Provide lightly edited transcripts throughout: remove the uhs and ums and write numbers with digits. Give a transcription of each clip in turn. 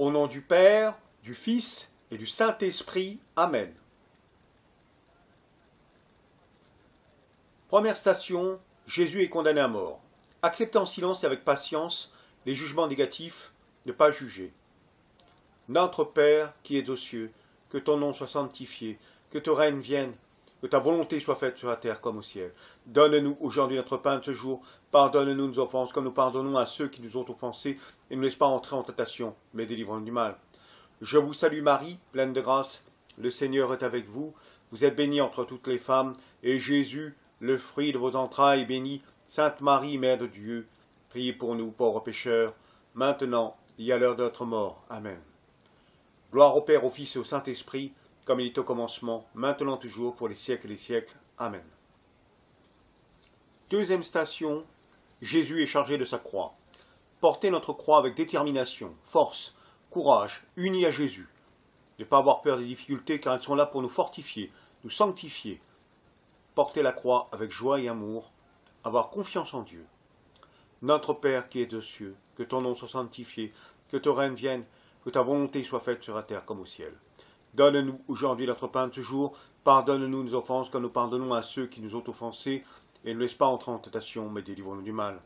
Au nom du Père, du Fils et du Saint-Esprit. Amen. Première station, Jésus est condamné à mort. Acceptez en silence et avec patience les jugements négatifs, ne pas juger. Notre Père qui es aux cieux, que ton nom soit sanctifié, que ton règne vienne, que ta volonté soit faite sur la terre comme au ciel. Donne-nous aujourd'hui notre pain de ce jour. Pardonne-nous nos offenses comme nous pardonnons à ceux qui nous ont offensés. Et ne nous laisse pas entrer en tentation, mais délivre-nous du mal. Je vous salue Marie, pleine de grâce. Le Seigneur est avec vous. Vous êtes bénie entre toutes les femmes. Et Jésus, le fruit de vos entrailles, est béni. Sainte Marie, Mère de Dieu, priez pour nous, pauvres pécheurs, maintenant et à l'heure de notre mort. Amen. Gloire au Père, au Fils et au Saint-Esprit, comme il est au commencement, maintenant toujours, pour les siècles des siècles. Amen. Deuxième station, Jésus est chargé de sa croix. Portez notre croix avec détermination, force, courage, unis à Jésus. Ne pas avoir peur des difficultés, car elles sont là pour nous fortifier, nous sanctifier. Portez la croix avec joie et amour, avoir confiance en Dieu. Notre Père qui es aux cieux, que ton nom soit sanctifié, que ton règne vienne, que ta volonté soit faite sur la terre comme au ciel. Donne-nous aujourd'hui notre pain de ce jour. Pardonne-nous nos offenses comme nous pardonnons à ceux qui nous ont offensés. Et ne laisse pas entrer en tentation, mais délivre-nous du mal.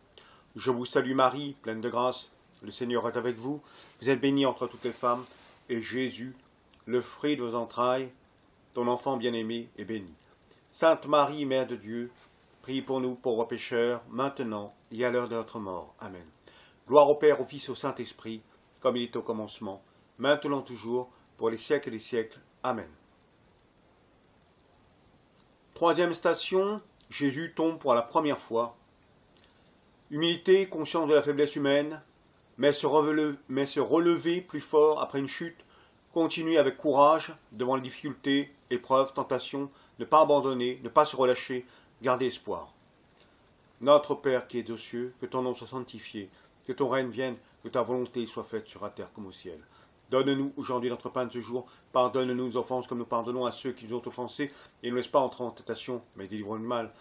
Je vous salue Marie, pleine de grâce. Le Seigneur est avec vous. Vous êtes bénie entre toutes les femmes. Et Jésus, le fruit de vos entrailles, ton enfant bien-aimé, est béni. Sainte Marie, Mère de Dieu, prie pour nous pauvres pécheurs, maintenant et à l'heure de notre mort. Amen. Gloire au Père, au Fils et au Saint-Esprit, comme il est au commencement, maintenant toujours, pour les siècles des siècles. Amen. Troisième station, Jésus tombe pour la première fois. Humilité, conscience de la faiblesse humaine, mais se relever plus fort après une chute, continuer avec courage devant les difficultés, épreuves, tentations, ne pas abandonner, ne pas se relâcher, garder espoir. Notre Père qui es aux cieux, que ton nom soit sanctifié, que ton règne vienne, que ta volonté soit faite sur la terre comme au ciel. Donne-nous aujourd'hui notre pain de ce jour. Pardonne-nous nos offenses comme nous pardonnons à ceux qui nous ont offensés. Et ne nous laisse pas entrer en tentation, mais délivre-nous du mal.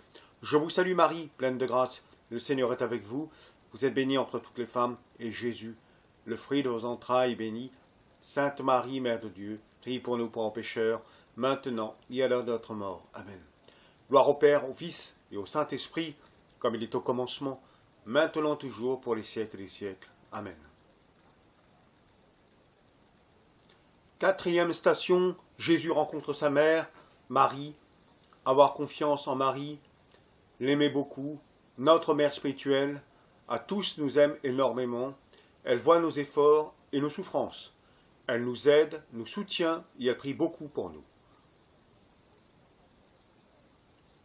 Je vous salue Marie, pleine de grâce. Le Seigneur est avec vous. Vous êtes bénie entre toutes les femmes. Et Jésus, le fruit de vos entrailles, est béni. Sainte Marie, Mère de Dieu, prie pour nous pauvres pécheurs, maintenant et à l'heure de notre mort. Amen. Gloire au Père, au Fils et au Saint-Esprit, comme il est au commencement, maintenant toujours, pour les siècles des siècles. Amen. Quatrième station, Jésus rencontre sa mère, Marie. Avoir confiance en Marie, l'aimer beaucoup, notre mère spirituelle, à tous nous aime énormément. Elle voit nos efforts et nos souffrances. Elle nous aide, nous soutient et elle prie beaucoup pour nous.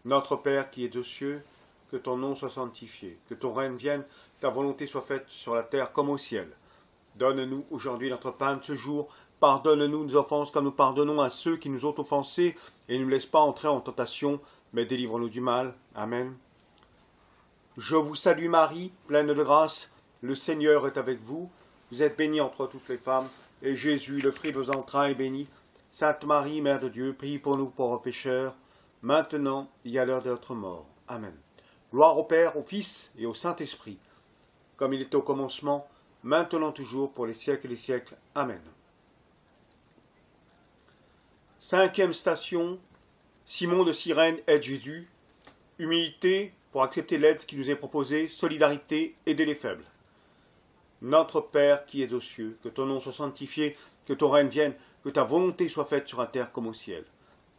Notre Père qui es aux cieux, que ton nom soit sanctifié, que ton règne vienne, ta volonté soit faite sur la terre comme au ciel. Donne-nous aujourd'hui notre pain de ce jour. Pardonne-nous nos offenses comme nous pardonnons à ceux qui nous ont offensés, et ne nous laisse pas entrer en tentation, mais délivre-nous du mal. Amen. Je vous salue Marie, pleine de grâce. Le Seigneur est avec vous. Vous êtes bénie entre toutes les femmes, et Jésus, le fruit de vos entrailles, est béni. Sainte Marie, Mère de Dieu, prie pour nous pauvres pécheurs, maintenant et à l'heure de notre mort. Amen. Gloire au Père, au Fils et au Saint-Esprit, comme il est au commencement, maintenant toujours, pour les siècles des siècles. Amen. Cinquième station, Simon de Cyrène aide Jésus. Humilité pour accepter l'aide qui nous est proposée, solidarité, aider les faibles. Notre Père qui es aux cieux, que ton nom soit sanctifié, que ton règne vienne, que ta volonté soit faite sur la terre comme au ciel.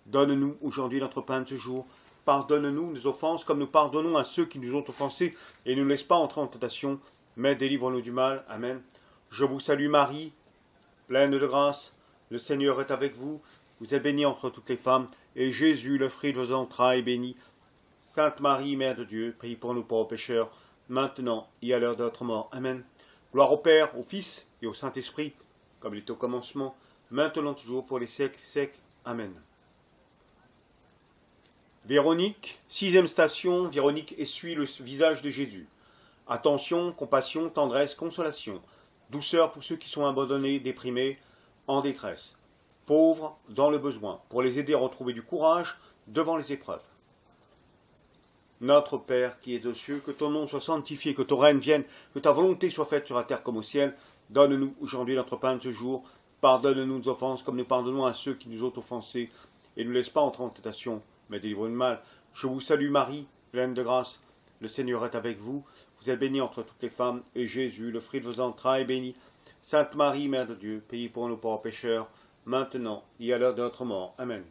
Donne-nous aujourd'hui notre pain de ce jour. Pardonne-nous nos offenses comme nous pardonnons à ceux qui nous ont offensés, et ne nous laisse pas entrer en tentation, mais délivre-nous du mal. Amen. Je vous salue Marie, pleine de grâce. Le Seigneur est avec vous. Vous êtes bénie entre toutes les femmes, et Jésus, le fruit de vos entrailles, est béni. Sainte Marie, Mère de Dieu, prie pour nous pauvres pécheurs, maintenant et à l'heure de notre mort. Amen. Gloire au Père, au Fils et au Saint-Esprit, comme il est au commencement, maintenant toujours, pour les siècles des siècles. Amen. Véronique, sixième station, Véronique essuie le visage de Jésus. Attention, compassion, tendresse, consolation, douceur pour ceux qui sont abandonnés, déprimés, en détresse. Pauvres dans le besoin, pour les aider à retrouver du courage devant les épreuves. Notre Père qui es aux cieux, que ton nom soit sanctifié, que ton règne vienne, que ta volonté soit faite sur la terre comme au ciel. Donne-nous aujourd'hui notre pain de ce jour. Pardonne-nous nos offenses comme nous pardonnons à ceux qui nous ont offensés. Et ne nous laisse pas entrer en tentation, mais délivre-nous du mal. Je vous salue Marie, pleine de grâce. Le Seigneur est avec vous. Vous êtes bénie entre toutes les femmes, et Jésus, le fruit de vos entrailles, est béni. Sainte Marie, Mère de Dieu, priez pour nous pauvres pécheurs, maintenant et à l'heure de notre mort. Amen.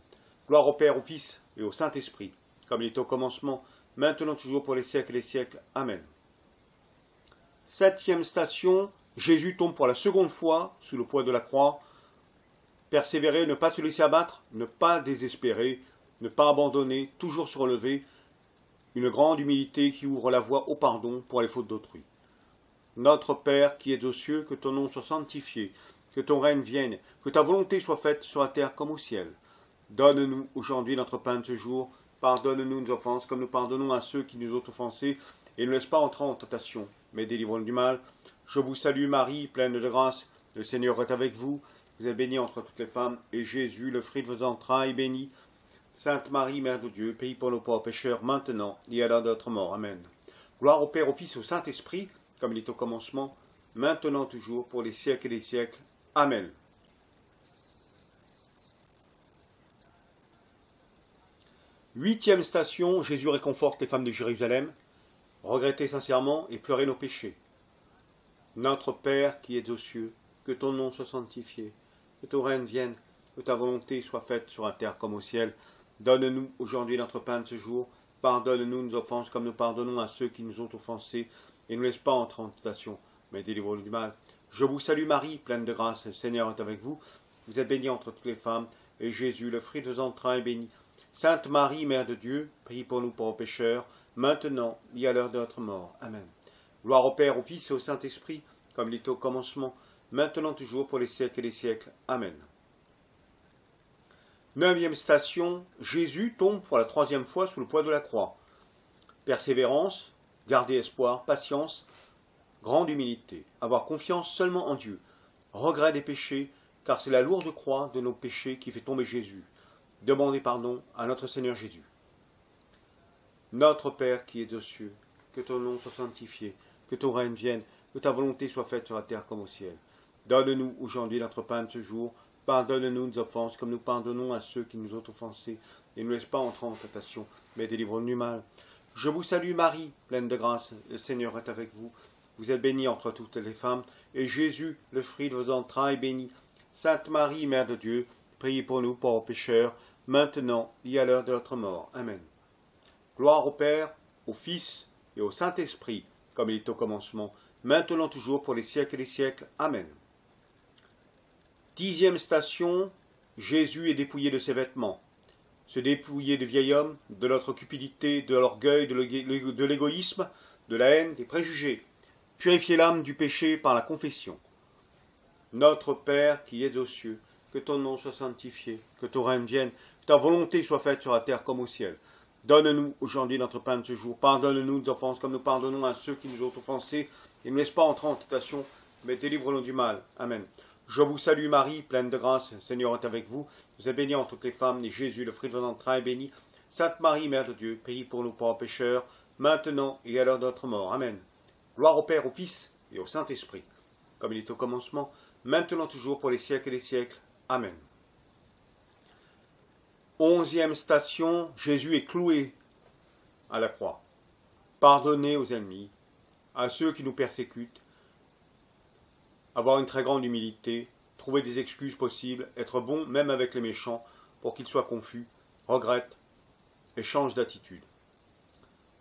Gloire au Père, au Fils et au Saint-Esprit, comme il est au commencement, maintenant toujours pour les siècles et les siècles. Amen. Septième station, Jésus tombe pour la seconde fois sous le poids de la croix. Persévérer, ne pas se laisser abattre, ne pas désespérer, ne pas abandonner, toujours se relever. Une grande humilité qui ouvre la voie au pardon pour les fautes d'autrui. Notre Père qui es aux cieux, que ton nom soit sanctifié, que ton règne vienne, que ta volonté soit faite sur la terre comme au ciel. Donne-nous aujourd'hui notre pain de ce jour. Pardonne-nous nos offenses comme nous pardonnons à ceux qui nous ont offensés. Et ne laisse pas entrer en tentation, mais délivre-nous du mal. Je vous salue Marie, pleine de grâce. Le Seigneur est avec vous. Vous êtes bénie entre toutes les femmes. Et Jésus, le fruit de vos entrailles, est béni. Sainte Marie, Mère de Dieu, prie pour nos pauvres pécheurs, maintenant et à l'heure de notre mort. Amen. Gloire au Père, au Fils et au Saint-Esprit, comme il est au commencement, maintenant toujours, pour les siècles et les siècles. Amen. Huitième station, Jésus réconforte les femmes de Jérusalem. Regrettez sincèrement et pleurez nos péchés. Notre Père qui es aux cieux, que ton nom soit sanctifié, que ton règne vienne, que ta volonté soit faite sur la terre comme au ciel. Donne-nous aujourd'hui notre pain de ce jour. Pardonne-nous nos offenses comme nous pardonnons à ceux qui nous ont offensés. Et ne nous laisse pas entrer en tentation, mais délivre-nous du mal. Je vous salue Marie, pleine de grâce, le Seigneur est avec vous. Vous êtes bénie entre toutes les femmes, et Jésus, le fruit de vos entrailles, est béni. Sainte Marie, Mère de Dieu, prie pour nous pauvres pécheurs, maintenant et à l'heure de notre mort. Amen. Gloire au Père, au Fils et au Saint-Esprit, comme il est au commencement, maintenant toujours pour les siècles et les siècles. Amen. Neuvième station, Jésus tombe pour la troisième fois sous le poids de la croix. Persévérance, garder espoir, patience, grande humilité, avoir confiance seulement en Dieu, regret des péchés, car c'est la lourde croix de nos péchés qui fait tomber Jésus. Demandez pardon à notre Seigneur Jésus. Notre Père qui es aux cieux, que ton nom soit sanctifié, que ton règne vienne, que ta volonté soit faite sur la terre comme au ciel. Donne-nous aujourd'hui notre pain de ce jour. Pardonne-nous nos offenses, comme nous pardonnons à ceux qui nous ont offensés, et ne nous laisse pas entrer en tentation, mais délivre-nous du mal. Je vous salue Marie, pleine de grâce, le Seigneur est avec vous. Vous êtes bénie entre toutes les femmes, et Jésus, le fruit de vos entrailles, est béni. Sainte Marie, Mère de Dieu, priez pour nous pauvres pécheurs, maintenant et à l'heure de notre mort. Amen. Gloire au Père, au Fils et au Saint-Esprit, comme il est au commencement, maintenant toujours pour les siècles et les siècles. Amen. Dixième station, Jésus est dépouillé de ses vêtements. Se dépouiller des vieils hommes, de notre cupidité, de l'orgueil, de l'égoïsme, de la haine, des préjugés. Purifier l'âme du péché par la confession. Notre Père qui es aux cieux, que ton nom soit sanctifié, que ton règne vienne, que ta volonté soit faite sur la terre comme au ciel. Donne-nous aujourd'hui notre pain de ce jour. Pardonne-nous nos offenses comme nous pardonnons à ceux qui nous ont offensés. Et ne laisse pas entrer en tentation, mais délivre-nous du mal. Amen. Je vous salue Marie, pleine de grâce, le Seigneur est avec vous. Vous êtes bénie entre toutes les femmes, et Jésus, le fruit de vos entrailles, est béni. Sainte Marie, Mère de Dieu, priez pour nous pauvres pécheurs, maintenant et à l'heure de notre mort. Amen. Gloire au Père, au Fils et au Saint-Esprit, comme il est au commencement, maintenant toujours pour les siècles et les siècles. Amen. Onzième station, Jésus est cloué à la croix. Pardonnez aux ennemis, à ceux qui nous persécutent, avoir une très grande humilité, trouver des excuses possibles, être bon même avec les méchants pour qu'ils soient confus, regrettent et changent d'attitude.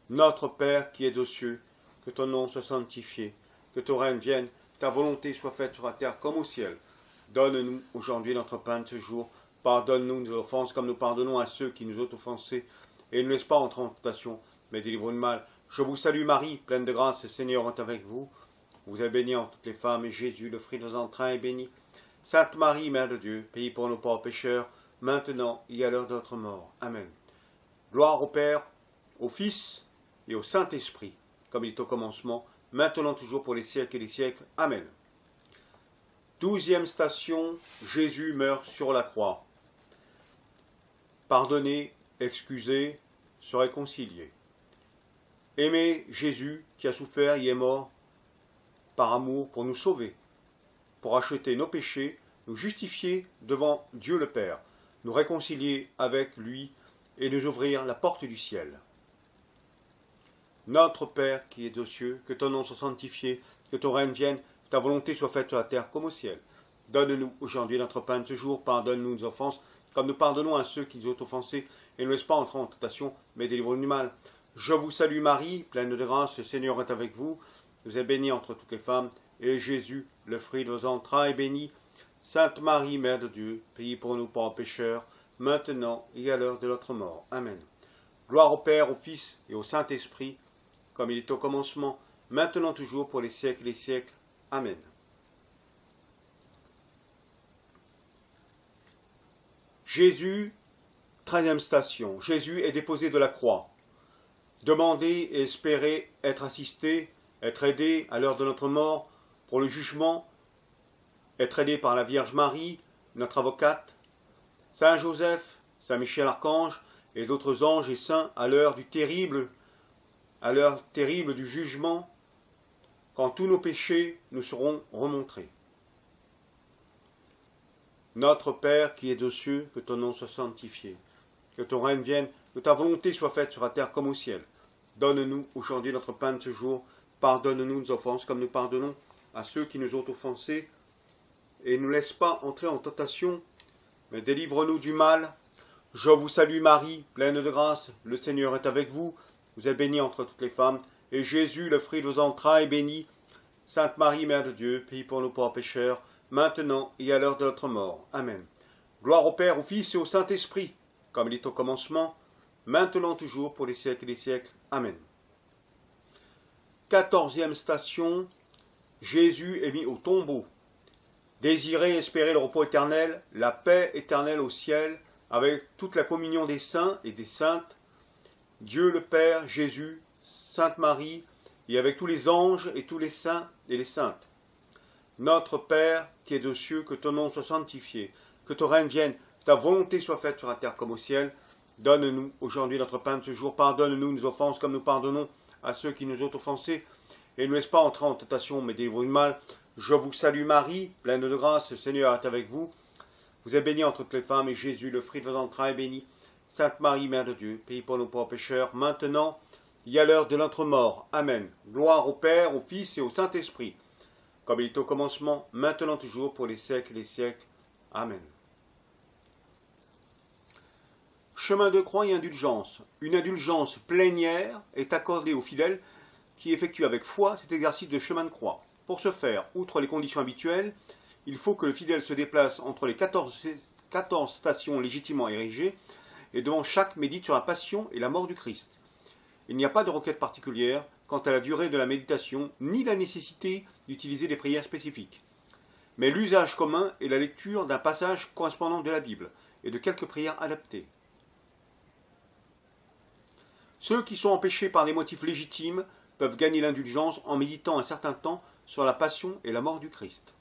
Notre Père qui es aux cieux, que ton nom soit sanctifié, que ton règne vienne, que ta volonté soit faite sur la terre comme au ciel. Donne-nous aujourd'hui notre pain de ce jour. Pardonne-nous nos offenses comme nous pardonnons à ceux qui nous ont offensés. Et ne laisse pas entrer en tentation, mais délivre-nous du mal. Je vous salue Marie, pleine de grâce, le Seigneur est avec vous. Vous êtes bénie entre toutes les femmes, et Jésus, le fruit de vos entrailles, est béni. Sainte Marie, Mère de Dieu, priez pour nos pauvres pécheurs, maintenant et à l'heure de notre mort. Amen. Gloire au Père, au Fils et au Saint-Esprit, comme il est au commencement, maintenant toujours pour les siècles et les siècles. Amen. 12e station, Jésus meurt sur la croix. Pardonner, excuser, se réconcilier. Aimer Jésus qui a souffert et est mort par amour pour nous sauver. pour acheter nos péchés, nous justifier devant Dieu le Père, nous réconcilier avec lui et nous ouvrir la porte du ciel. Notre Père qui es aux cieux, que ton nom soit sanctifié, que ton règne vienne, que ta volonté soit faite sur la terre comme au ciel. Donne-nous aujourd'hui notre pain de ce jour, pardonne-nous nos offenses, comme nous pardonnons à ceux qui nous ont offensés, et ne nous laisse pas entrer en tentation, mais délivre-nous du mal. Je vous salue Marie, pleine de grâce, le Seigneur est avec vous. Vous êtes bénie entre toutes les femmes, et Jésus, le fruit de vos entrailles, est béni. Sainte Marie, Mère de Dieu, priez pour nous pauvres pécheurs, maintenant et à l'heure de notre mort. Amen. Gloire au Père, au Fils et au Saint-Esprit, comme il est au commencement, maintenant toujours pour les siècles des siècles. Amen. Jésus, 13e station. Jésus est déposé de la croix. Demandez et espérez être assisté, être aidé à l'heure de notre mort pour le jugement, être aidé par la Vierge Marie, notre avocate, Saint Joseph, Saint Michel Archange et d'autres anges et saints à l'heure terrible du jugement, quand tous nos péchés nous seront remontrés. Notre Père qui es aux cieux, que ton nom soit sanctifié, que ton règne vienne, que ta volonté soit faite sur la terre comme au ciel. Donne-nous aujourd'hui notre pain de ce jour, pardonne-nous nos offenses comme nous pardonnons à ceux qui nous ont offensés, et ne nous laisse pas entrer en tentation, mais délivre-nous du mal. Je vous salue Marie, pleine de grâce, le Seigneur est avec vous. Vous êtes bénie entre toutes les femmes, et Jésus, le fruit de vos entrailles, est béni. Sainte Marie, Mère de Dieu, prie pour nous pauvres pécheurs, maintenant et à l'heure de notre mort. Amen. Gloire au Père, au Fils et au Saint-Esprit, comme il est au commencement, maintenant toujours pour les siècles des siècles. Amen. 14e station, Jésus est mis au tombeau. Désirez espérer le repos éternel, la paix éternelle au ciel, avec toute la communion des saints et des saintes, Dieu le Père, Jésus, Sainte Marie, et avec tous les anges et tous les saints et les saintes. Notre Père, qui es aux cieux, que ton nom soit sanctifié, que ton règne vienne, que ta volonté soit faite sur la terre comme au ciel. Donne-nous aujourd'hui notre pain de ce jour, pardonne-nous nos offenses comme nous pardonnons à ceux qui nous ont offensés, et ne nous laisse pas entrer en tentation, mais délivre-nous du mal. Je vous salue Marie, pleine de grâce, le Seigneur est avec vous. Vous êtes bénie entre toutes les femmes, et Jésus, le fruit de vos entrailles, est béni. Sainte Marie, Mère de Dieu, priez pour nos pauvres pécheurs, maintenant et à l'heure de notre mort. Amen. Gloire au Père, au Fils et au Saint-Esprit, comme il est au commencement, maintenant toujours, pour les siècles des siècles. Amen. Chemin de croix et indulgence. Une indulgence plénière est accordée aux fidèles qui effectuent avec foi cet exercice de chemin de croix. Pour ce faire, outre les conditions habituelles, il faut que le fidèle se déplace entre les 14 stations légitimement érigées et devant chaque médite sur la passion et la mort du Christ. Il n'y a pas de requête particulière quant à la durée de la méditation, ni la nécessité d'utiliser des prières spécifiques. Mais l'usage commun est la lecture d'un passage correspondant de la Bible et de quelques prières adaptées. Ceux qui sont empêchés par des motifs légitimes peuvent gagner l'indulgence en méditant un certain temps sur la passion et la mort du Christ.